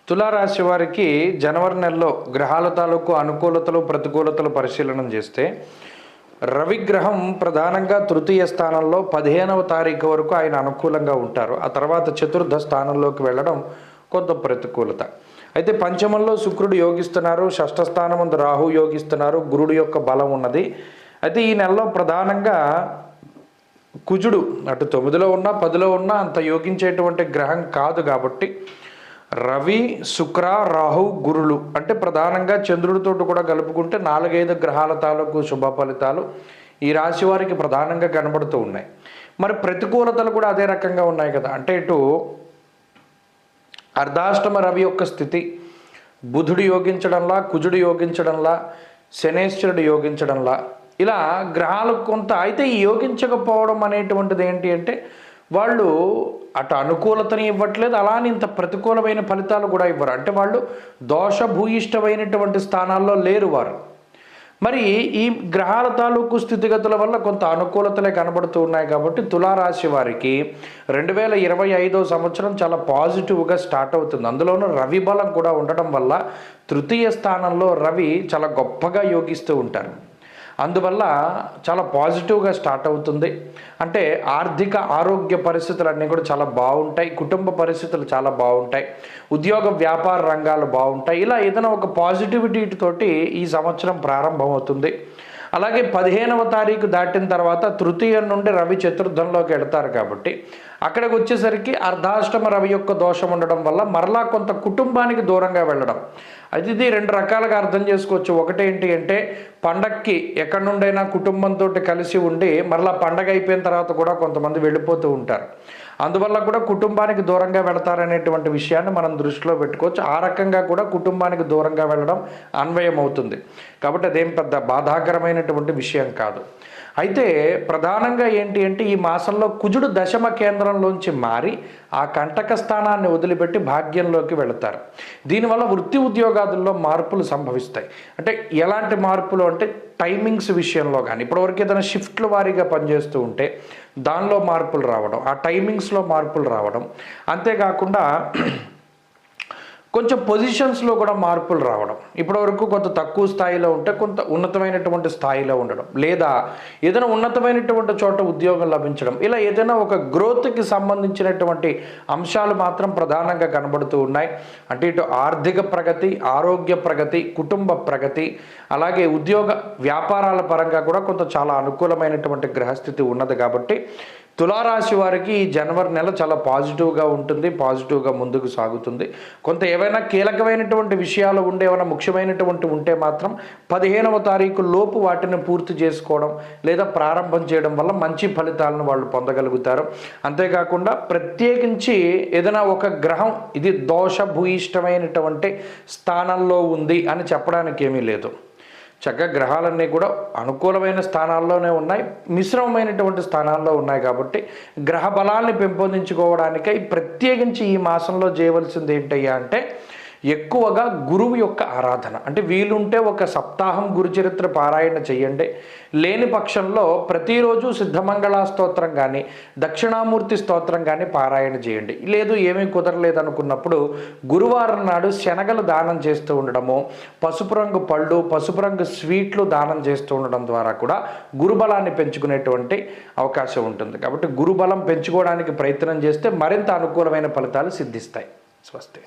తులారాశి వారికి జనవరి నెలలో గ్రహాల తాలూకు అనుకూలతలు ప్రతికూలతలు పరిశీలన చేస్తే రవిగ్రహం ప్రధానంగా తృతీయ స్థానంలో 15వ తారీఖు వరకు ఆయన అనుకూలంగా ఉంటారు. ఆ తర్వాత చతుర్థ స్థానంలోకి వెళ్ళడం కొంత ప్రతికూలత. అయితే పంచమంలో శుక్రుడు యోగిస్తున్నారు, షష్ఠ స్థానం ముందు రాహు యోగిస్తున్నారు, గురుడు యొక్క బలం ఉన్నది. అయితే ఈ నెలలో ప్రధానంగా కుజుడు అటు 9లో ఉన్నా 10లో ఉన్నా అంత యోగించేటువంటి గ్రహం కాదు. కాబట్టి రవి, శుక్ర, రాహు, గురులు అంటే ప్రధానంగా చంద్రుడితో కూడా కలుపుకుంటే 4-5 గ్రహాల తాలూకు శుభ ఫలితాలు ఈ రాశి వారికి ప్రధానంగా కనబడుతూ ఉన్నాయి. మరి ప్రతికూలతలు కూడా అదే రకంగా ఉన్నాయి కదా. అంటే ఇటు అర్ధాష్టమ రవి యొక్క స్థితి, బుధుడు యోగించడంలా, కుజుడు యోగించడంలా, శనేశ్వరుడు యోగించడంలా, ఇలా గ్రహాలు కొంత. అయితే ఈ యోగించకపోవడం అనేటువంటిది ఏంటి అంటే వాళ్ళు అటు అనుకూలతని ఇవ్వట్లేదు, అలానే ఇంత ప్రతికూలమైన ఫలితాలు కూడా ఇవ్వరు. అంటే వాళ్ళు దోషభూయిష్టమైనటువంటి స్థానాల్లో లేరు వారు. మరి ఈ గ్రహాల తాలూకు స్థితిగతుల వల్ల కొంత అనుకూలతలే కనబడుతూ ఉన్నాయి. కాబట్టి తులారాశి వారికి 2025 సంవత్సరం చాలా పాజిటివ్గా స్టార్ట్ అవుతుంది. అందులోనూ రవి బలం కూడా ఉండడం వల్ల తృతీయ స్థానంలో రవి చాలా గొప్పగా యోగిస్తూ ఉంటారు. అందువల్ల చాలా పాజిటివ్గా స్టార్ట్ అవుతుంది. అంటే ఆర్థిక ఆరోగ్య పరిస్థితులు అన్నీ కూడా చాలా బాగుంటాయి, కుటుంబ పరిస్థితులు చాలా బాగుంటాయి, ఉద్యోగ వ్యాపార రంగాలు బాగుంటాయి. ఇలా ఏదైనా ఒక పాజిటివిటీ తోటి ఈ సంవత్సరం ప్రారంభమవుతుంది. అలాగే 15వ తారీఖు దాటిన తర్వాత తృతీయం నుండి రవి చతుర్థంలోకి వెళతారు. కాబట్టి అక్కడికి వచ్చేసరికి అర్ధాష్టమ రవి యొక్క దోషం ఉండడం వల్ల మరలా కొంత కుటుంబానికి దూరంగా వెళ్ళడం. అయితే ఇది 2 రకాలుగా అర్థం చేసుకోవచ్చు. ఒకటేంటి అంటే పండగకి ఎక్కడి నుండైనా కుటుంబంతో కలిసి ఉండి మరలా పండగ అయిపోయిన తర్వాత కూడా కొంతమంది వెళ్ళిపోతూ ఉంటారు. అందువల్ల కూడా కుటుంబానికి దూరంగా వెళతారనేటువంటి విషయాన్ని మనం దృష్టిలో పెట్టుకోవచ్చు. ఆ రకంగా కూడా కుటుంబానికి దూరంగా వెళ్ళడం అన్వయం అవుతుంది. కాబట్టి అదేం పెద్ద బాధాకరమైనటువంటి విషయం కాదు. అయితే ప్రధానంగా ఏంటి అంటే ఈ మాసంలో కుజుడు దశమ కేంద్రంలోంచి మారి ఆ కంటక స్థానాన్ని వదిలిపెట్టి భాగ్యంలోకి వెళతారు. దీనివల్ల వృత్తి ఉద్యోగాదుల్లో మార్పులు సంభవిస్తాయి. అంటే ఎలాంటి మార్పులు అంటే టైమింగ్స్ విషయంలో కానీ, ఇప్పటివరకు ఏదైనా షిఫ్ట్ల వారీగా పనిచేస్తూ ఉంటే దానిలో మార్పులు రావడం, ఆ టైమింగ్స్లో మార్పులు రావడం, అంతేకాకుండా కొంచెం పొజిషన్స్లో కూడా మార్పులు రావడం. ఇప్పటివరకు కొంత తక్కువ స్థాయిలో ఉంటే కొంత ఉన్నతమైనటువంటి స్థాయిలో ఉండడం, లేదా ఏదైనా ఉన్నతమైనటువంటి చోట ఉద్యోగం లభించడం, ఇలా ఏదైనా ఒక గ్రోత్కి సంబంధించినటువంటి అంశాలు మాత్రం ప్రధానంగా కనబడుతూ ఉన్నాయి. అంటే ఇటు ఆర్థిక ప్రగతి, ఆరోగ్య ప్రగతి, కుటుంబ ప్రగతి, అలాగే ఉద్యోగ వ్యాపారాల పరంగా కూడా కొంత చాలా అనుకూలమైనటువంటి గ్రహస్థితి ఉన్నది. కాబట్టి తులారాశి వారికి ఈ జనవరి నెల చాలా పాజిటివ్గా ఉంటుంది, పాజిటివ్గా ముందుకు సాగుతుంది. కొంత ఏవైనా కీలకమైనటువంటి విషయాలు ఉండే, ఏమైనా ముఖ్యమైనటువంటి ఉంటే మాత్రం 15వ తారీఖు లోపు వాటిని పూర్తి చేసుకోవడం లేదా ప్రారంభం చేయడం వల్ల మంచి ఫలితాలను వాళ్ళు పొందగలుగుతారు. అంతేకాకుండా ప్రత్యేకించి ఏదైనా ఒక గ్రహం ఇది దోషభూయిష్టమైనటువంటి స్థానంలో ఉంది అని చెప్పడానికి ఏమీ లేదు. చక్కగా గ్రహాలన్నీ కూడా అనుకూలమైన స్థానాల్లోనే ఉన్నాయి, మిశ్రమమైనటువంటి స్థానాల్లో ఉన్నాయి. కాబట్టి గ్రహ బలాన్ని పెంపొందించుకోవడానికై ప్రత్యేకించి ఈ మాసంలో చేయవలసింది ఏంటయ్యా అంటే ఎక్కువగా గురువు యొక్క ఆరాధన. అంటే వీలుంటే ఒక సప్తాహం గురుచరిత్ర పారాయణ చేయండి. లేని పక్షంలో ప్రతిరోజు సిద్ధమంగళ స్తోత్రం కానీ, దక్షిణామూర్తి స్తోత్రం కానీ పారాయణ చేయండి. లేదు ఏమీ కుదరలేదు అనుకున్నప్పుడు గురువారం నాడు శనగలు దానం చేస్తూ ఉండడము, పసుపు రంగు పళ్ళు, పసుపు రంగు స్వీట్లు దానం చేస్తూ ఉండడం ద్వారా కూడా గురుబలాన్ని పెంచుకునేటువంటి అవకాశం ఉంటుంది. కాబట్టి గురుబలం పెంచుకోవడానికి ప్రయత్నం చేస్తే మరింత అనుకూలమైన ఫలితాలు సిద్ధిస్తాయి. స్వస్తి.